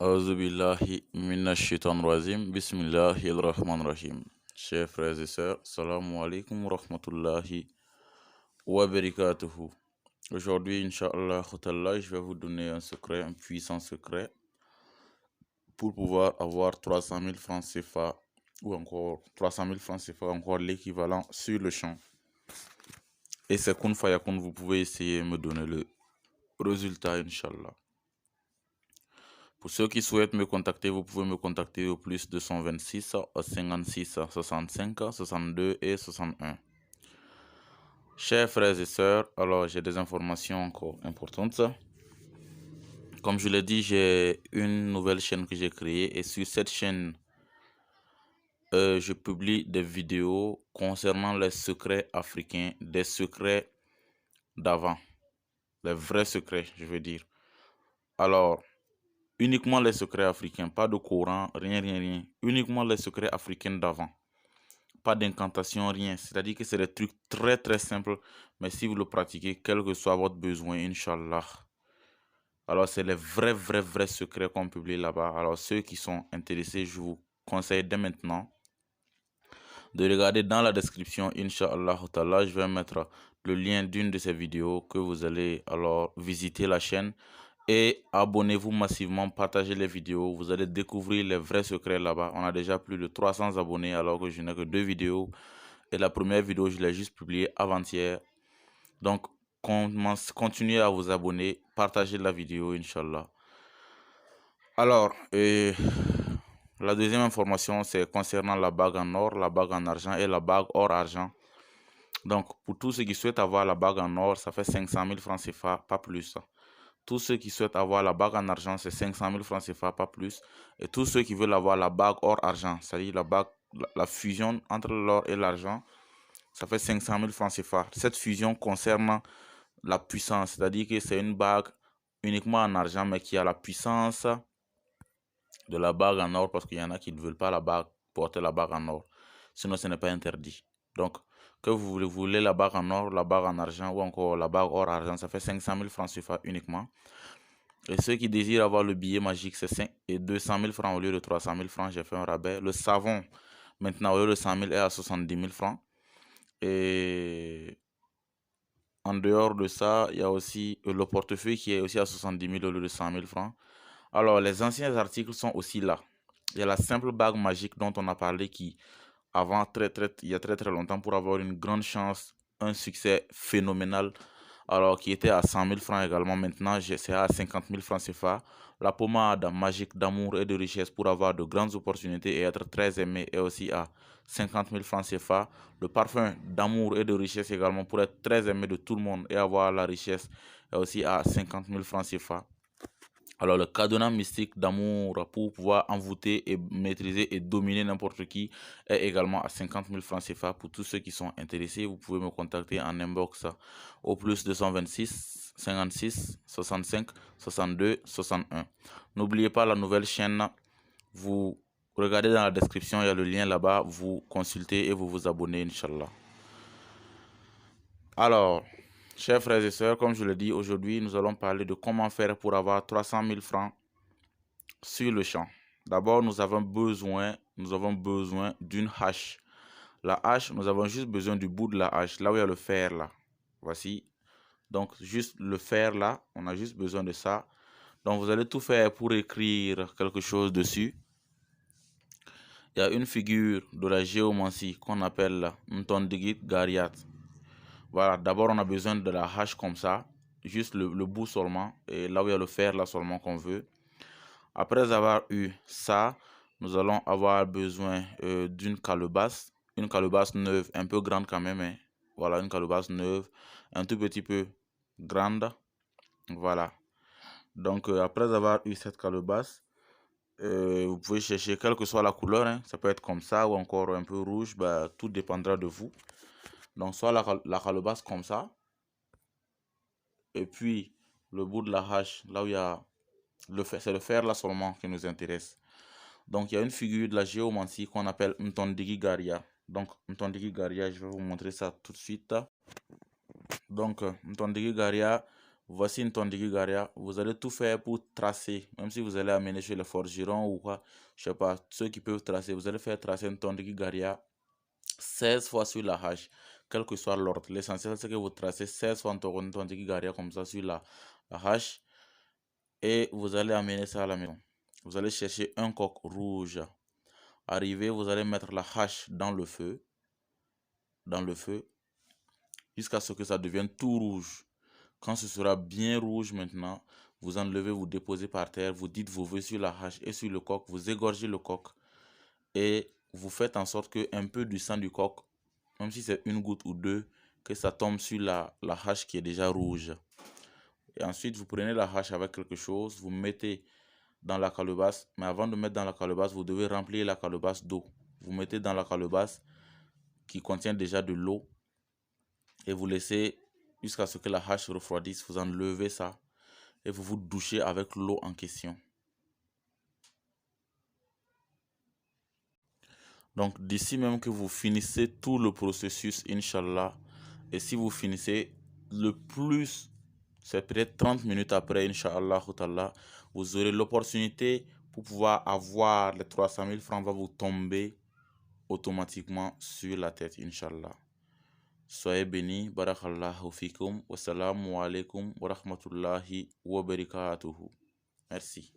Auzubillahi minash-shaytanir-rajim. Bismillahir-rahmanir-rahim. Chers frères et sœurs, salam alaikum wa rahmatullahi wa barakatuhu. Aujourd'hui, Inch'Allah, je vais vous donner un secret, un puissant secret, pour pouvoir avoir 300 000 francs CFA ou encore 300 000 francs CFA, encore l'équivalent sur le champ. Et c'est kun fayakun, vous pouvez essayer de me donner le résultat, Inch'Allah. Pour ceux qui souhaitent me contacter, vous pouvez me contacter au plus 226 56 65 62 et 61. Chers frères et sœurs, alors j'ai des informations encore importantes. Comme je l'ai dit, j'ai une nouvelle chaîne que j'ai créée et sur cette chaîne, je publie des vidéos concernant les secrets africains, des secrets d'avant, les vrais secrets, je veux dire. Alors, uniquement les secrets africains, pas de Coran, rien. Uniquement les secrets africains d'avant. Pas d'incantation, rien. C'est-à-dire que c'est des trucs très simples. Mais si vous le pratiquez, quel que soit votre besoin, Inch'Allah. Alors, c'est les vrais secrets qu'on publie là-bas. Alors, ceux qui sont intéressés, je vous conseille dès maintenant de regarder dans la description, Inch'Allah. Je vais mettre le lien d'une de ces vidéos que vous allez alors visiter la chaîne. Et abonnez-vous massivement, partagez les vidéos, vous allez découvrir les vrais secrets là-bas. On a déjà plus de 300 abonnés alors que je n'ai que 2 vidéos. Et la première vidéo, je l'ai juste publiée avant-hier. Donc, continuez à vous abonner, partagez la vidéo, Inch'Allah. Alors, la deuxième information, c'est concernant la bague en or, la bague en argent et la bague or-argent. Donc, pour tous ceux qui souhaitent avoir la bague en or, ça fait 500 000 francs CFA, pas plus. Tous ceux qui souhaitent avoir la bague en argent, c'est 500 000 francs CFA, pas plus. Et tous ceux qui veulent avoir la bague or-argent, c'est-à-dire la bague, la fusion entre l'or et l'argent, ça fait 500 000 francs CFA. Cette fusion concerne la puissance, c'est-à-dire que c'est une bague uniquement en argent, mais qui a la puissance de la bague en or, parce qu'il y en a qui ne veulent pas porter la bague en or. Sinon, ce n'est pas interdit. Donc, que vous voulez la bague en or, la bague en argent ou encore la bague or argent, ça fait 500 000 francs CFA uniquement. Et ceux qui désirent avoir le billet magique, c'est 200 000 francs au lieu de 300 000 francs. J'ai fait un rabais. Le savon, maintenant, au lieu de 100 000, est à 70 000 francs. Et en dehors de ça, il y a aussi le portefeuille qui est aussi à 70 000 au lieu de 100 000 francs. Alors, les anciens articles sont aussi là. Il y a la simple bague magique dont on a parlé qui, avant, il y a très longtemps, pour avoir une grande chance, un succès phénoménal, alors qui était à 100 000 francs également. Maintenant, c'est à 50 000 francs CFA. La pommade magique d'amour et de richesse pour avoir de grandes opportunités et être très aimé est aussi à 50 000 francs CFA. Le parfum d'amour et de richesse également pour être très aimé de tout le monde et avoir la richesse est aussi à 50 000 francs CFA. Alors, le cadenas mystique d'amour pour pouvoir envoûter et maîtriser et dominer n'importe qui est également à 50 000 francs CFA. Pour tous ceux qui sont intéressés, vous pouvez me contacter en inbox au plus 226 56 65 62 61. N'oubliez pas la nouvelle chaîne. Vous regardez dans la description, il y a le lien là-bas. Vous consultez et vous vous abonnez, Inch'Allah. Alors, chers frères et sœurs, comme je le dis, aujourd'hui, nous allons parler de comment faire pour avoir 300 000 francs sur le champ. D'abord, nous avons besoin d'une hache. La hache, nous avons juste besoin du bout de la hache, là où il y a le fer là. Voici. Donc, juste le fer là, on a juste besoin de ça. Donc, vous allez tout faire pour écrire quelque chose dessus. Il y a une figure de la géomancie qu'on appelle Ntondigit Gariat. Voilà, d'abord on a besoin de la hache comme ça, juste le bout seulement, et là où il y a le fer là seulement qu'on veut. Après avoir eu ça, nous allons avoir besoin d'une calebasse, une calebasse neuve, un peu grande quand même, hein. Voilà, une calebasse neuve, un tout petit peu grande, voilà. Donc après avoir eu cette calebasse, vous pouvez chercher quelle que soit la couleur, hein. Ça peut être comme ça ou encore un peu rouge, bah, tout dépendra de vous. Donc soit la calebasse comme ça, et puis le bout de la hache, là où il y a le fer, c'est le fer là seulement qui nous intéresse. Donc il y a une figure de la géomancie qu'on appelle Ntondigi Garia. Donc Ntondigi Garia, je vais vous montrer ça tout de suite. Donc Ntondigi Garia, Voici une Tondigi Garia. Vous allez tout faire pour tracer. Même si vous allez amener chez les forgerons ou quoi, je sais pas, ceux qui peuvent tracer, vous allez faire tracer une Tondigi Garia 16 fois sur la hache, quel que soit l'ordre. L'essentiel, c'est que vous tracez 16 fois une Tondigi Garia comme ça sur la hache. Et vous allez amener ça à la maison. Vous allez chercher un coq rouge. Arrivé, vous allez mettre la hache dans le feu, jusqu'à ce que ça devienne tout rouge. Quand ce sera bien rouge maintenant, vous enlevez, vous déposez par terre, vous dites vos vœux sur la hache et sur le coq, vous égorgez le coq et vous faites en sorte que un peu du sang du coq, même si c'est une goutte ou deux, que ça tombe sur la hache qui est déjà rouge. Et ensuite, vous prenez la hache avec quelque chose, vous mettez dans la calebasse, mais avant de mettre dans la calebasse, vous devez remplir la calebasse d'eau. Vous mettez dans la calebasse qui contient déjà de l'eau et vous laissez jusqu'à ce que la hache refroidisse, vous enlevez ça et vous vous douchez avec l'eau en question. Donc d'ici même que vous finissez tout le processus, Inch'Allah, et si vous finissez le plus, c'est peut-être 30 minutes après, Inch'Allah, vous aurez l'opportunité pour pouvoir avoir les 300 000 francs, va vous tomber automatiquement sur la tête, Inch'Allah. Soyez bénis, barakallahu fikum, wassalamu alaikum wa rahmatullahi wa barakatuhu. Merci.